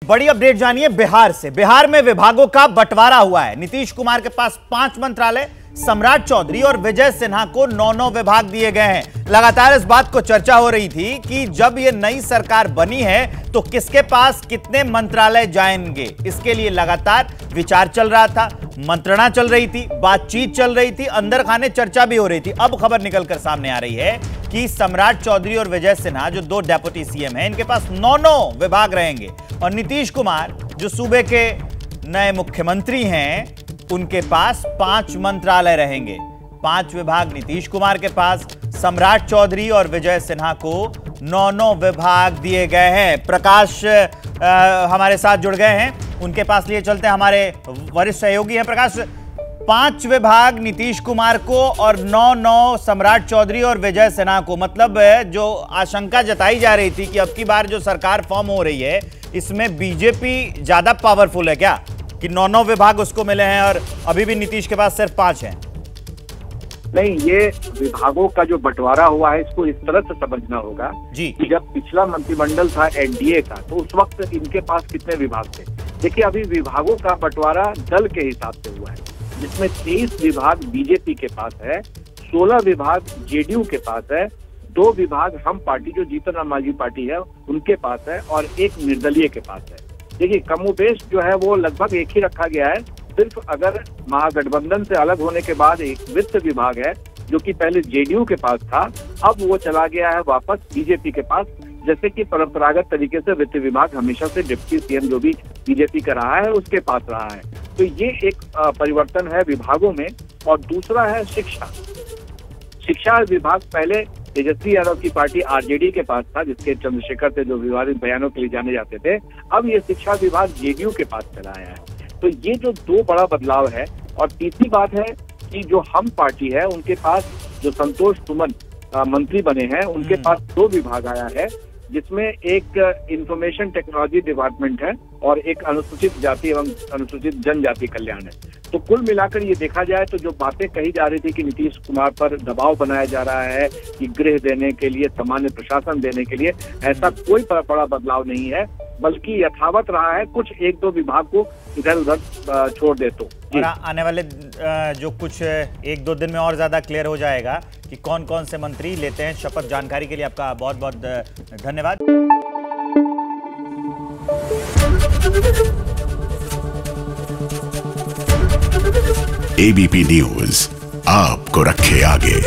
बड़ी अपडेट जानिए बिहार से। बिहार में विभागों का बंटवारा हुआ है। नीतीश कुमार के पास 5 मंत्रालय, सम्राट चौधरी और विजय सिन्हा को 9 विभाग दिए गए हैं। लगातार इस बात को चर्चा हो रही थी कि जब ये नई सरकार बनी है तो किसके पास कितने मंत्रालय जाएंगे, इसके लिए लगातार विचार चल रहा था, मंत्रणा चल रही थी, बातचीत चल रही थी, अंदर खाने चर्चा भी हो रही थी। अब खबर निकलकर सामने आ रही है कि सम्राट चौधरी और विजय सिन्हा जो 2 डेप्यूटी सीएम हैं, इनके पास 9 विभाग रहेंगे और नीतीश कुमार जो सूबे के नए मुख्यमंत्री हैं उनके पास 5 मंत्रालय रहेंगे। 5 विभाग नीतीश कुमार के पास, सम्राट चौधरी और विजय सिन्हा को 9 विभाग दिए गए हैं। प्रकाश हमारे साथ जुड़ गए हैं, उनके पास लिए चलते हैं। हमारे वरिष्ठ सहयोगी हैं प्रकाश। 5 विभाग नीतीश कुमार को और 9 सम्राट चौधरी और विजय सिन्हा को। मतलब जो आशंका जताई जा रही थी कि अब की बार जो सरकार फॉर्म हो रही है इसमें बीजेपी ज्यादा पावरफुल है क्या, कि 9 विभाग उसको मिले हैं और अभी भी नीतीश के पास सिर्फ 5 हैं? नहीं, ये विभागों का जो बंटवारा हुआ है इसको इस तरह से समझना होगा जी कि जब पिछला मंत्रिमंडल था एनडीए का तो उस वक्त इनके पास कितने विभाग थे। देखिए, अभी विभागों का बंटवारा दल के हिसाब से हुआ है, जिसमें 23 विभाग बीजेपी के पास है, 16 विभाग जेडीयू के पास है, 2 विभाग हम पार्टी जो जीतन राम मांझी पार्टी है उनके पास है और 1 निर्दलीय के पास है। देखिए, कमोबेश जो है वो लगभग एक ही रखा गया है। सिर्फ अगर महागठबंधन से अलग होने के बाद एक वित्त विभाग है जो कि पहले जेडीयू के पास था, अब वो चला गया है वापस बीजेपी के पास। जैसे कि परंपरागत तरीके से वित्त विभाग हमेशा से डिप्टी सीएम जो भी बीजेपी का रहा है उसके पास रहा है। तो ये एक परिवर्तन है विभागों में। और दूसरा है शिक्षा। शिक्षा विभाग पहले तेजस्वी यादव की पार्टी आरजेडी के पास था, जिसके चंद्रशेखर थे जो विवादित बयानों के लिए जाने जाते थे। अब ये शिक्षा विभाग जेडीयू के पास चला आया है। तो ये जो 2 बड़ा बदलाव है। और तीसरी बात है कि जो हम पार्टी है उनके पास जो संतोष सुमन मंत्री बने हैं उनके पास 2 विभाग आया है, जिसमें एक इंफॉर्मेशन टेक्नोलॉजी डिपार्टमेंट है और एक अनुसूचित जाति एवं अनुसूचित जनजाति कल्याण है। तो कुल मिलाकर ये देखा जाए तो जो बातें कही जा रही थी कि नीतीश कुमार पर दबाव बनाया जा रहा है कि गृह देने के लिए, सामान्य प्रशासन देने के लिए, ऐसा कोई बड़ा बदलाव नहीं है, बल्कि यथावत रहा है। कुछ 1-2 विभाग को इधर उधर छोड़ दे तो। और आने वाले जो कुछ 1-2 दिन में और ज्यादा क्लियर हो जाएगा कि कौन कौन से मंत्री लेते हैं शपथ। जानकारी के लिए आपका बहुत बहुत धन्यवाद। एबीपी न्यूज आपको रखे आगे।